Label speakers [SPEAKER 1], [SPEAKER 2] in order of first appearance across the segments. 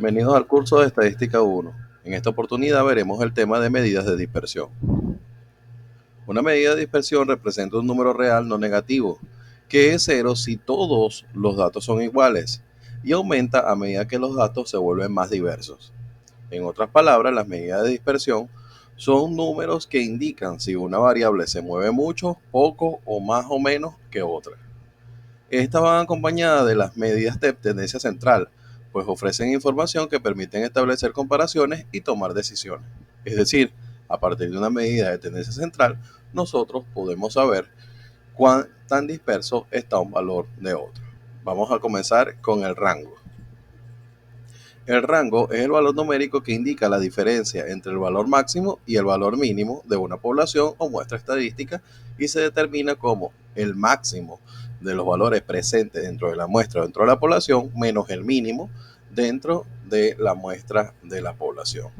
[SPEAKER 1] Bienvenidos al curso de Estadística 1. En esta oportunidad veremos el tema de medidas de dispersión. Una medida de dispersión representa un número real no negativo, que es cero si todos los datos son iguales, y aumenta a medida que los datos se vuelven más diversos. En otras palabras, las medidas de dispersión son números que indican si una variable se mueve mucho, poco o más o menos que otra. Estas van acompañadas de las medidas de tendencia central, pues ofrecen información que permiten establecer comparaciones y tomar decisiones. Es decir, a partir de una medida de tendencia central, nosotros podemos saber cuán tan disperso está un valor de otro. Vamos a comenzar con el rango. El rango es el valor numérico que indica la diferencia entre el valor máximo y el valor mínimo de una población o muestra estadística y se determina como el máximo de los valores presentes dentro de la muestra o dentro de la población menos el mínimo dentro de la muestra de la población.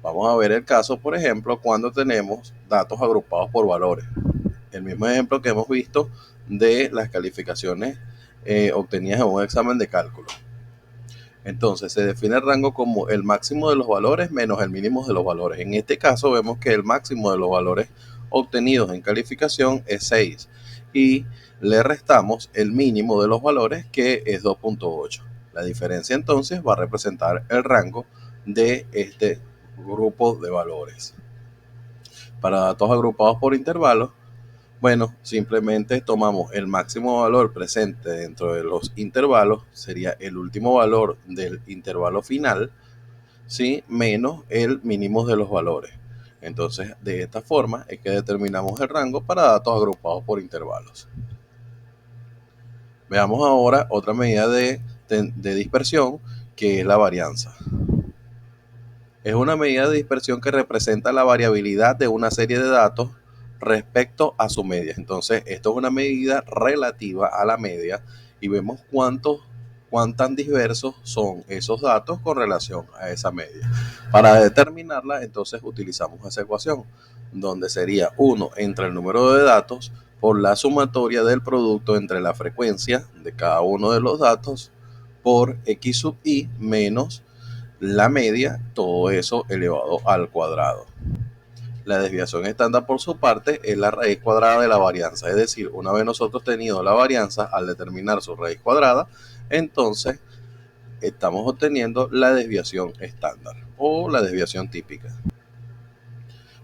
[SPEAKER 1] Vamos a ver el caso, por ejemplo, cuando tenemos datos agrupados por valores. El mismo ejemplo que hemos visto de las calificaciones obtenidas en un examen de cálculo. Entonces se define el rango como el máximo de los valores menos el mínimo de los valores. En este caso vemos que el máximo de los valores obtenidos en calificación es 6 y le restamos el mínimo de los valores que es 2.8. La diferencia entonces va a representar el rango de este grupo de valores. Para datos agrupados por intervalos, bueno, simplemente tomamos el máximo valor presente dentro de los intervalos, sería el último valor del intervalo final, ¿sí? Menos el mínimo de los valores. Entonces, de esta forma es que determinamos el rango para datos agrupados por intervalos. Veamos ahora otra medida de dispersión, que es la varianza. Es una medida de dispersión que representa la variabilidad de una serie de datos respecto a su media. Entonces, esto es una medida relativa a la media y vemos cuán tan diversos son esos datos con relación a esa media. Para determinarla, entonces utilizamos esa ecuación, donde sería 1 entre el número de datos por la sumatoria del producto entre la frecuencia de cada uno de los datos por x sub i menos la media, todo eso elevado al cuadrado. La desviación estándar, por su parte, es la raíz cuadrada de la varianza. Es decir, una vez nosotros tenido la varianza, al determinar su raíz cuadrada, entonces estamos obteniendo la desviación estándar o la desviación típica.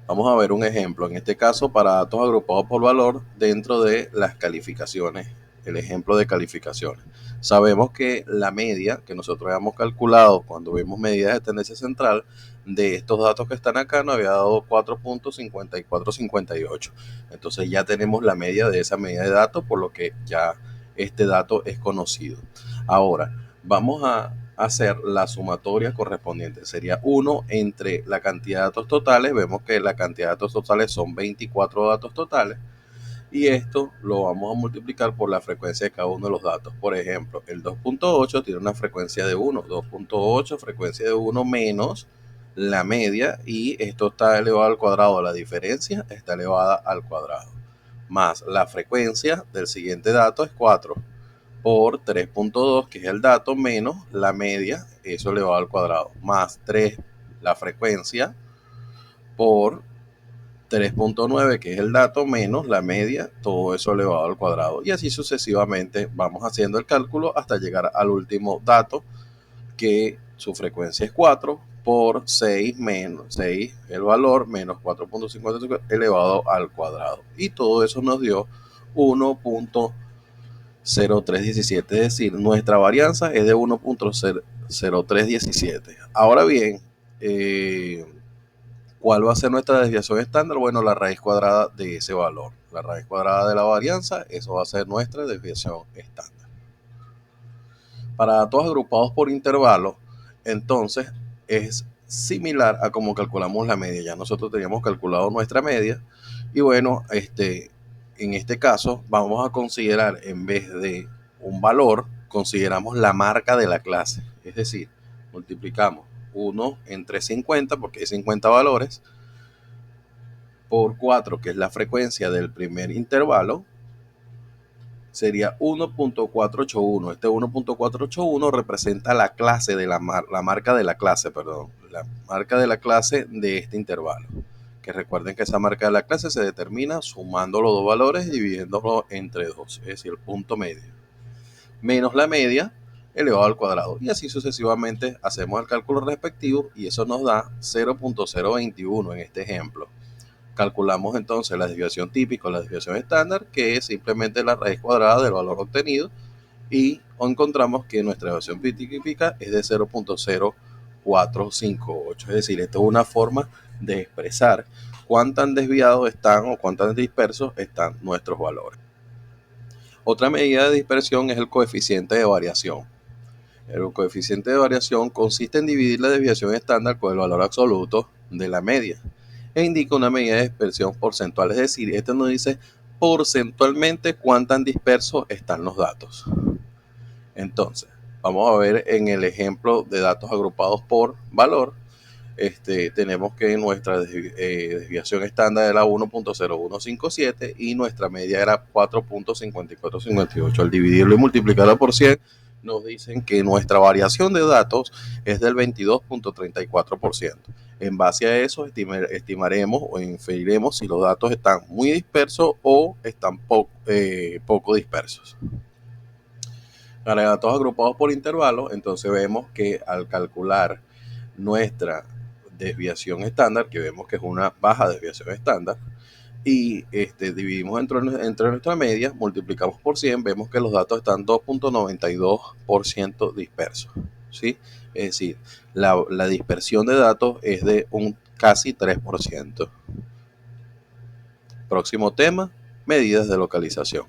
[SPEAKER 1] Vamos a ver un ejemplo, en este caso para datos agrupados por valor dentro de las calificaciones, el ejemplo de calificaciones. Sabemos que la media que nosotros habíamos calculado cuando vimos medidas de tendencia central de estos datos que están acá nos había dado 4.5458. Entonces ya tenemos la media de esa medida de datos, por lo que ya este dato es conocido. Ahora, vamos a hacer la sumatoria correspondiente. Sería 1 entre la cantidad de datos totales. Vemos que la cantidad de datos totales son 24 datos totales. Y esto lo vamos a multiplicar por la frecuencia de cada uno de los datos. Por ejemplo, el 2.8 tiene una frecuencia de 1. 2.8, frecuencia de 1 menos la media. Y esto está elevado al cuadrado. La diferencia está elevada al cuadrado. Más la frecuencia del siguiente dato es 4 por 3.2, que es el dato, menos la media, eso elevado al cuadrado, más 3, la frecuencia, por 3.9, que es el dato, menos la media, todo eso elevado al cuadrado. Y así sucesivamente vamos haciendo el cálculo hasta llegar al último dato, que su frecuencia es 4 por 6 menos 6, el valor, menos 4.55 elevado al cuadrado. Y todo eso nos dio 1.0317, es decir, nuestra varianza es de 1.0317. Ahora bien, ¿cuál va a ser nuestra desviación estándar? Bueno, la raíz cuadrada de ese valor. La raíz cuadrada de la varianza, eso va a ser nuestra desviación estándar. Para datos agrupados por intervalos, entonces es similar a como calculamos la media. Ya nosotros teníamos calculado nuestra media y bueno, en este caso vamos a considerar, en vez de un valor, consideramos la marca de la clase. Es decir, multiplicamos 1 entre 50, porque hay 50 valores, por 4, que es la frecuencia del primer intervalo, sería 1.481. Este 1.481 representa la clase de la marca de la clase, perdón, la marca de la clase de este intervalo. Que recuerden que esa marca de la clase se determina sumando los dos valores y dividiéndolo entre 2, es decir, el punto medio, menos la media elevado al cuadrado. Y así sucesivamente hacemos el cálculo respectivo y eso nos da 0.021 en este ejemplo. Calculamos entonces la desviación típica o la desviación estándar, que es simplemente la raíz cuadrada del valor obtenido, y encontramos que nuestra desviación típica es de 0.0458. Es decir, esto es una forma de expresar cuán tan desviados están o cuán tan dispersos están nuestros valores. Otra medida de dispersión es el coeficiente de variación. El coeficiente de variación consiste en dividir la desviación estándar por el valor absoluto de la media e indica una medida de dispersión porcentual, es decir, esto nos dice porcentualmente cuán tan dispersos están los datos. Entonces, vamos a ver en el ejemplo de datos agrupados por valor. Tenemos que nuestra desviación estándar era 1.0157 y nuestra media era 4.5458. Al dividirlo y multiplicarlo por 100, nos dicen que nuestra variación de datos es del 22.34%. En base a eso estimaremos o inferiremos si los datos están muy dispersos o están poco dispersos. Para datos agrupados por intervalos, entonces vemos que al calcular nuestra desviación estándar, que vemos que es una baja desviación estándar, y dividimos entre nuestra media, multiplicamos por 100, vemos que los datos están 2.92% dispersos, ¿sí? Es decir, la dispersión de datos es de un casi 3%. Próximo tema, medidas de localización.